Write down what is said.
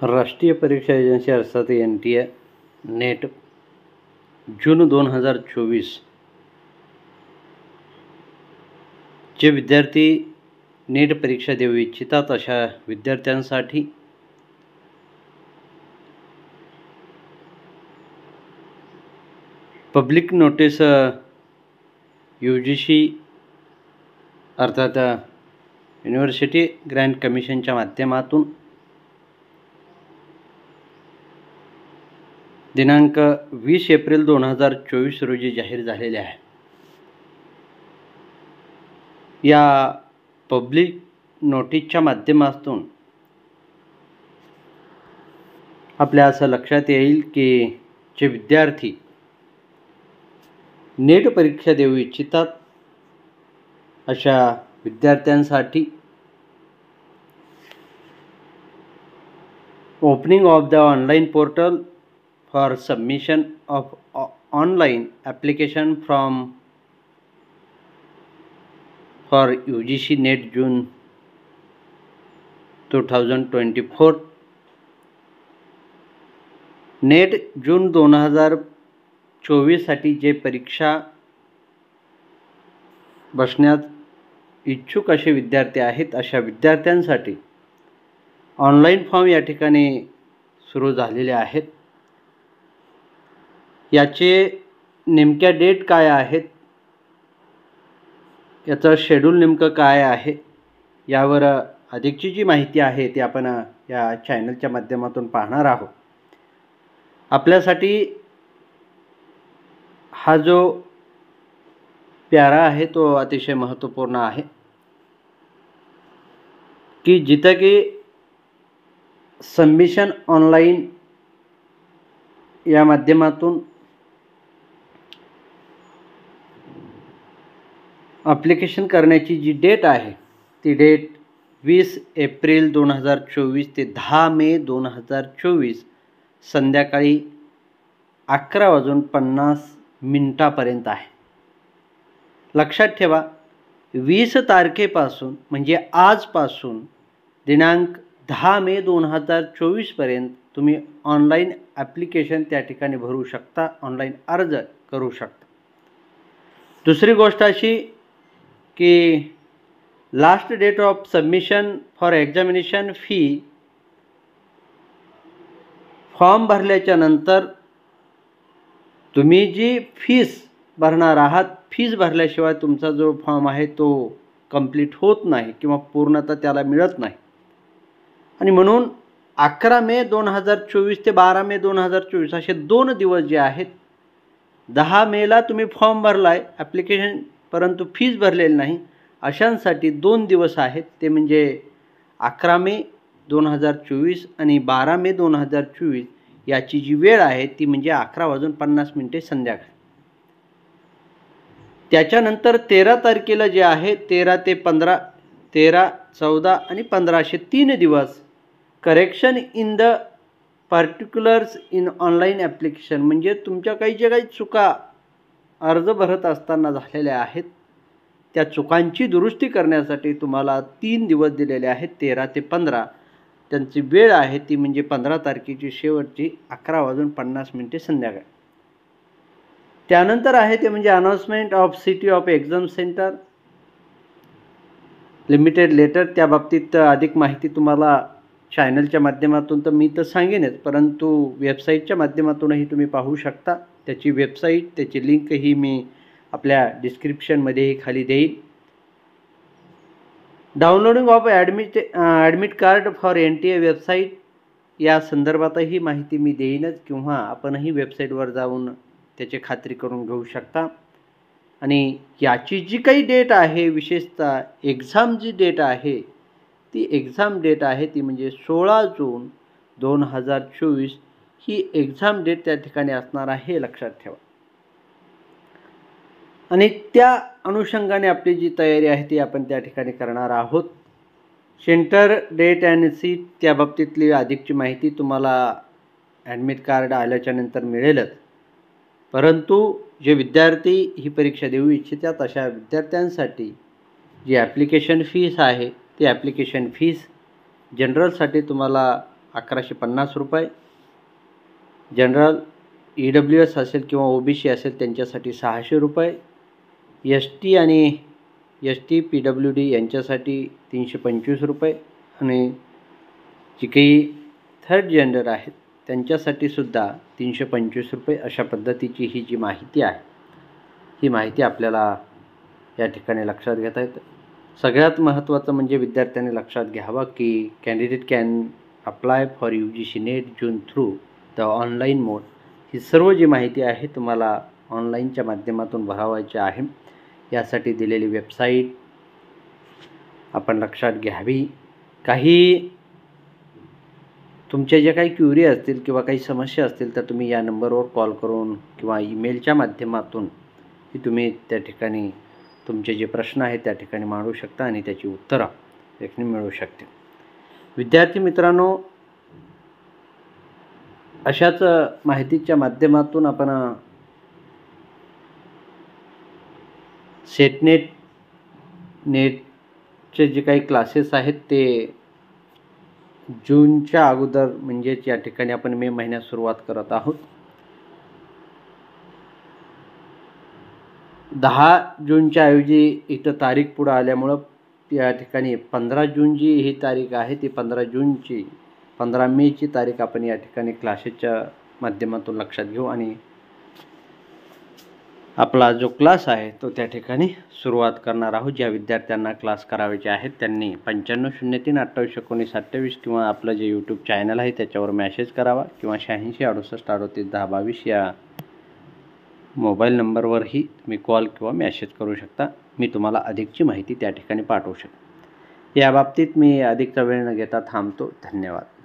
राष्ट्रीय परीक्षा एजन्सी अर्थात NTA नेट जून 2024 जे विद्यार्थी नीट परीक्षा देऊ इच्छितात अशा विद्यार्थ्यांसाठी पब्लिक नोटीस UGC अर्थात युनिव्हर्सिटी ग्रँट कमिशनच्या माध्यमातून दिनांक 20 एप्रिल 2024 रोजी जाहीर झालेले आहे। या पब्लिक नोटीसच्या माध्यमातून आपल्या असं लक्षात येईल की जे विद्यार्थी नेट परीक्षा देऊ इच्छितात अशा विद्यार्थ्यांसाठी opening of the online portal for submission of online application for UGC NET June 2024 net जून 2024 साठी जे परीक्षा बसण्यात इच्छुक असे विद्यार्थी आहेत अशा विद्यार्थ्यांसाठी ऑनलाइन फॉर्म या ठिकाणी सुरू झालेले आहेत। याचे नेमक्या डेट काय आहेत, याचं शेड्यूल नेमकं काय आहे, यावर अधिकची जी माहिती आहे ती आपण या चॅनलच्या माध्यमातून पाहणार आहोत। आपल्यासाठी हा जो प्यारा आहे तो अतिशय महत्त्वपूर्ण आहे की जिथे की सबमिशन ऑनलाइन या माध्यमातून ॲप्लिकेशन करण्याची जी डेट आहे ती डेट 20 एप्रिल 2024 ते 10 मे 2024 संध्याकाळी 11:50 आहे। लक्षात ठेवा 20 तारखेपासून म्हणजे आजपासून दिनांक 10 मे 2024 पर्यंत तुम्ही ऑनलाइन ॲप्लिकेशन त्या ठिकाणी भरू शकता, ऑनलाइन अर्ज करू शकता। दुसरी गोष्ट अशी की last date of submission for examination fee form भरल्याच्या नंतर तुम्ही जी फीस भरणार आहात, फीस भरल्याशिवाय तुमचा जो फॉर्म आहे तो कंप्लीट होत नाही किंवा पूर्णतः त्याला मिळत नाही। आणि म्हणून 11 मे 2024 ते 12 मे 2024 असे 2 दिवस जे आहेत, 10 मेला तुम्ही फॉर्म भरलाय ॲप्लिकेशन परंतु फीस भरलेली नाही अशांसाठी 2 दिवस आहेत, ते म्हणजे 11 मे 2024 आणि 12 मे 2024 याची जी वेळ आहे ती म्हणजे 11:50 संध्याकाळी। त्याच्यानंतर 13 तारखेला जे आहे 13 ते 15 13, 14 आणि 15 असे 3 दिवस correction in the particulars in online application म्हणजे तुमच्या काही चुका अर्ज भरत असताना झालेल्या आहेत त्या चुकांची दुरुस्ती करण्यासाठी तुम्हाला 3 दिवस दिलेले आहेत 13 ते 15। त्यांची वेळ आहे ती म्हणजे 15 तारखेची शेवटची 11:50 संध्याकाळी। त्यानंतर आहे ते म्हणजे announcement of city of exam centre limited letter. त्या बाबतीत अधिक माहिती तुम्हाला चॅनलच्या माध्यमातून तर मी तर सांगेनच, परंतु वेबसाईटच्या माध्यमातूनही तुम्ही पाहू शकता। त्याची वेबसाईट त्याची लिंकही मी आपल्या डिस्क्रिप्शनमध्येही खाली देईन। Downloading of admit card for NTA website या संदर्भातही माहिती मी देईनच किंवा आपणही वेबसाईटवर जाऊन त्याची खात्री करून घेऊ शकता। आणि याची जी काही डेट आहे विशेषतः एक्झाम जी डेट आहे ती एक्झाम डेट आहे ती म्हणजे 16 जून 2024 ही एक्झाम डेट त्या ठिकाणी असणार आहे, लक्षात ठेवा। आणि त्या अनुषंगाने आपली जी तयारी आहे ती आपण त्या ठिकाणी करणार आहोत। सेंटर डेट अँड सीट त्या बाबतीतली अधिकची माहिती तुम्हाला ॲडमिट कार्ड आल्याच्या नंतर मिळेलच, परंतु जे विद्यार्थी ही परीक्षा देऊ इच्छितात अशा विद्यार्थ्यांसाठी जी ॲप्लिकेशन फीस आहे ती ॲप्लिकेशन फीस जनरलसाठी तुम्हाला 1150 रुपये. जनरल EWS असेल किंवा OBC असेल त्यांच्यासाठी 600 रुपये. ST आणि ST PWD यांच्यासाठी 325 रुपये आणि जी काही थर्ड जेंडर आहेत त्यांच्यासाठी सुद्धा 325 रुपये. अशा पद्धतीची ही जी माहिती आहे ही माहिती आपल्याला या ठिकाणी लक्षात घेता येतं. सगळ्यात महत्त्वाचं म्हणजे विद्यार्थ्यांनी लक्षात घ्यावं की candidate can apply for UGC NET June through the online mode. ही सर्व जी माहिती आहे तुम्हाला ऑनलाईनच्या माध्यमातून भरावायची आहे. यासाठी दिलेली वेबसाईट आपण लक्षात घ्यावी. काही तुमच्या ज्या काही क्युरी असतील किंवा काही समस्या असतील तर तुम्ही या नंबरवर कॉल करून किंवा ईमेलच्या माध्यमातून तुम्ही त्या ठिकाणी तुमचे जे प्रश्न आहेत त्या ठिकाणी मांडू शकता आणि त्याची उत्तरं देखील मिळू शकते. विद्यार्थी मित्रांनो, अशाच माहितीच्या माध्यमातून आपण नेटचे जे काही क्लासेस आहेत ते जूनच्या अगोदर म्हणजेच या ठिकाणी आपण मे महिन्यात सुरुवात करत आहोत. 10 जूनच्या ऐवजी इथं तारीख पुढं आल्यामुळं या ठिकाणी 15 जून जी ही तारीख आहे ती 15 मेची तारीख आपण या ठिकाणी क्लासेसच्या माध्यमातून लक्षात घेऊ आणि आपला जो क्लास आहे तो त्या ठिकाणी सुरुवात करणार आहोत. ज्या विद्यार्थ्यांना क्लास करायचे आहेत त्यांनी 9503281928 किंवा आपलं जे यूट्यूब चॅनल आहे त्याच्यावर मॅसेज करावा किंवा 8668381022 या मोबाईल नंबरवरही तुम्ही कॉल किंवा मॅसेज करू शकता. मी तुम्हाला अधिकची माहिती त्या ठिकाणी पाठवू शकतो. या बाबतीत मी अधिकचा वेळ न घेता थांबतो. धन्यवाद.